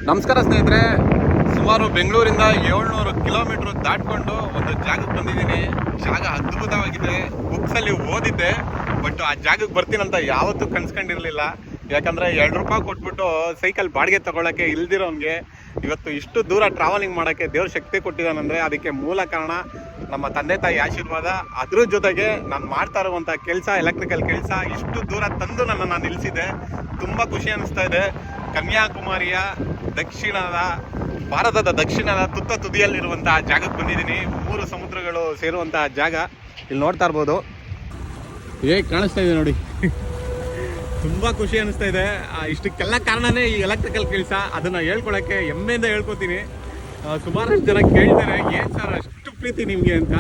ನಮಸ್ಕಾರ ಸ್ನೇಹಿತರೆ, ಸುಮಾರು ಬೆಂಗಳೂರಿಂದ 700 ಕಿಲೋಮೀಟರ್ ದಾಟ್ಕೊಂಡು ಒಂದು ಜಾಗಕ್ಕೆ ಬಂದಿದ್ದೀನಿ. ಜಾಗ ಅದ್ಭುತವಾಗಿದೆ. ಬುಕ್ಸಲ್ಲಿ ಓದಿದ್ದೆ, ಬಟ್ ಆ ಜಾಗಕ್ಕೆ ಬರ್ತೀನಂತ ಯಾವತ್ತೂ ಕನ್ಸ್ಕೊಂಡಿರಲಿಲ್ಲ. ಯಾಕಂದರೆ 2 ರೂಪಾಯಿ ಕೊಟ್ಬಿಟ್ಟು ಸೈಕಲ್ ಬಾಡಿಗೆ ತೊಗೊಳಕ್ಕೆ ಇಲ್ದಿರೋನ್ಗೆ ಇವತ್ತು ಇಷ್ಟು ದೂರ ಟ್ರಾವೆಲಿಂಗ್ ಮಾಡೋಕ್ಕೆ ದೇವ್ರ ಶಕ್ತಿ ಕೊಟ್ಟಿದ್ದಾನಂದರೆ ಅದಕ್ಕೆ ಮೂಲ ಕಾರಣ ನಮ್ಮ ತಂದೆ ತಾಯಿ ಆಶೀರ್ವಾದ. ಅದ್ರ ಜೊತೆಗೆ ನಾನು ಮಾಡ್ತಾ ಇರುವಂಥ ಕೆಲಸ, ಎಲೆಕ್ಟ್ರಿಕಲ್ ಕೆಲಸ ಇಷ್ಟು ದೂರ ತಂದು ನನ್ನನ್ನು ನಿಲ್ಲಿಸಿದೆ. ತುಂಬ ಖುಷಿ ಅನ್ನಿಸ್ತಾ ಇದೆ. ಕನ್ಯಾಕುಮಾರಿಯ ಭಾರತದ ದಕ್ಷಿಣದ ತುತ್ತ ತುದಿಯಲ್ಲಿರುವಂತಹ ಜಾಗಕ್ಕೆ ಬಂದಿದ್ದೀನಿ. 3 ಸಮುದ್ರಗಳು ಸೇರುವಂತಹ ಜಾಗ ಇಲ್ಲಿ ನೋಡ್ತಾ ಇರ್ಬೋದು. ಹೇಗೆ ಕಾಣಿಸ್ತಾ ಇದೆ ನೋಡಿ. ತುಂಬ ಖುಷಿ ಅನ್ನಿಸ್ತಾ ಇದೆ. ಇಷ್ಟಕ್ಕೆಲ್ಲ ಕಾರಣನೇ ಈ ಎಲೆಕ್ಟ್ರಿಕಲ್ ಕೆಲಸ. ಅದನ್ನು ಹೇಳ್ಕೊಳಕ್ಕೆ ಹೆಮ್ಮೆಯಿಂದ ಹೇಳ್ಕೊತೀನಿ. ಸುಮಾರಷ್ಟು ಜನ ಕೇಳ್ತಾರೆ, ಏನು ಸರ್ ಅಷ್ಟು ಪ್ರೀತಿ ನಿಮಗೆ ಅಂತ.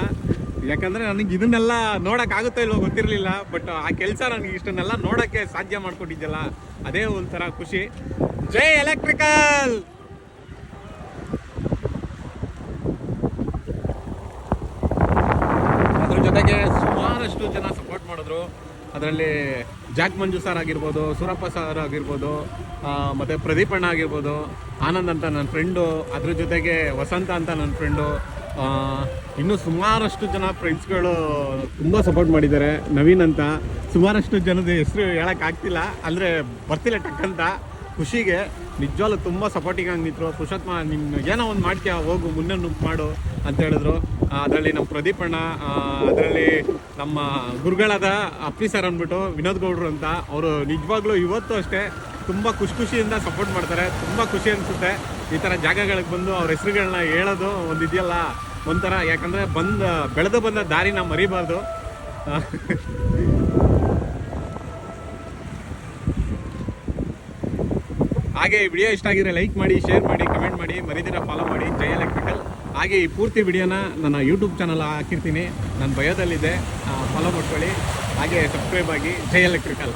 ಯಾಕಂದರೆ ನನಗೆ ಇದನ್ನೆಲ್ಲ ನೋಡೋಕ್ಕಾಗುತ್ತೋ ಇಲ್ಲೋ ಗೊತ್ತಿರಲಿಲ್ಲ, ಬಟ್ ಆ ಕೆಲಸ ನನಗೆ ಇಷ್ಟನ್ನೆಲ್ಲ ನೋಡೋಕ್ಕೆ ಸಾಧ್ಯ ಮಾಡಿಕೊಟ್ಟಿದ್ದಲ್ಲ, ಅದೇ ಒಂಥರ ಖುಷಿ. ಜೈ ಎಲೆಕ್ಟ್ರಿಕಲ್. ಅದ್ರ ಜೊತೆಗೆ ಸುಮಾರಷ್ಟು ಜನ ಸಪೋರ್ಟ್ ಮಾಡಿದ್ರು. ಅದರಲ್ಲಿ ಜಾಕ್ ಮಂಜು ಸರ್ ಆಗಿರ್ಬೋದು, ಸೂರಪ್ಪ ಸರ್ ಆಗಿರ್ಬೋದು, ಮತ್ತು ಪ್ರದೀಪ್ ಅಣ್ಣ ಆಗಿರ್ಬೋದು, ಆನಂದ್ ಅಂತ ನನ್ನ ಫ್ರೆಂಡು, ಅದ್ರ ಜೊತೆಗೆ ವಸಂತ ಅಂತ ನನ್ನ ಫ್ರೆಂಡು, ಇನ್ನೂ ಸುಮಾರಷ್ಟು ಜನ ಫ್ರೆಂಡ್ಸ್ಗಳು ತುಂಬ ಸಪೋರ್ಟ್ ಮಾಡಿದ್ದಾರೆ. ನವೀನ್ ಅಂತ, ಸುಮಾರಷ್ಟು ಜನದ ಹೆಸರು ಹೇಳೋಕ್ಕಾಗ್ತಿಲ್ಲ, ಅಂದರೆ ಬರ್ತಿಲ್ಲ ಟಕ್ಕಂತ. ಖುಷಿಗೆ ನಿಜವಾಗ್ಲೂ ತುಂಬ ಸಪೋರ್ಟಿಂಗ್ ಆಗಿ ನಿಂತರು. ಪುರುಷೋತ್ತಮ, ನಿನ್ನ ಏನೋ ಒಂದು ಮಾಡ್ತೀಯ, ಹೋಗು ಮುಂದೆ ನುಗ್ಗು ಮಾಡು ಅಂತ ಹೇಳಿದ್ರು. ಅದರಲ್ಲಿ ನಮ್ಮ ಪ್ರದೀಪ್ ಅಣ್ಣ, ಅದರಲ್ಲಿ ನಮ್ಮ ಗುರುಗಳಾದ ಅಪ್ಪಿ ಸರ್ ಅಂದ್ಬಿಟ್ಟು ವಿನೋದ್ ಗೌಡ್ರು ಅಂತ, ಅವರು ನಿಜವಾಗ್ಲೂ ಇವತ್ತು ಅಷ್ಟೇ ತುಂಬ ಖುಷಿಯಿಂದ ಸಪೋರ್ಟ್ ಮಾಡ್ತಾರೆ. ತುಂಬ ಖುಷಿ ಅನಿಸುತ್ತೆ ಈ ಥರ ಜಾಗಗಳಿಗೆ ಬಂದು ಅವ್ರ ಹೆಸರುಗಳನ್ನ ಹೇಳೋದು ಒಂದು ಇದೆಯಲ್ಲ ಒಂಥರ. ಯಾಕಂದರೆ ಬೆಳೆದು ಬಂದ ದಾರಿನ ಮರಿಬಾರ್ದು. ಹಾಗೆ ಈ ವಿಡಿಯೋ ಇಷ್ಟ ಆಗಿದ್ರೆ ಲೈಕ್ ಮಾಡಿ, ಶೇರ್ ಮಾಡಿ, ಕಮೆಂಟ್ ಮಾಡಿ, ಮರಿದಿರ ಫಾಲೋ ಮಾಡಿ ಜೈ ಎಲೆಕ್ಟ್ರಿಕಲ್. ಹಾಗೆ ಈ ಪೂರ್ತಿ ವಿಡಿಯೋನ ನನ್ನ ಯೂಟ್ಯೂಬ್ ಚಾನಲ್ ಹಾಕಿರ್ತೀನಿ, ನನ್ನ ಬಯೋದಲ್ಲಿದೆ, ಫಾಲೋ ಮಾಡ್ಕೊಳ್ಳಿ. ಹಾಗೆ ಸಬ್ಸ್ಕ್ರೈಬ್ ಆಗಿ ಜೈ ಎಲೆಕ್ಟ್ರಿಕಲ್.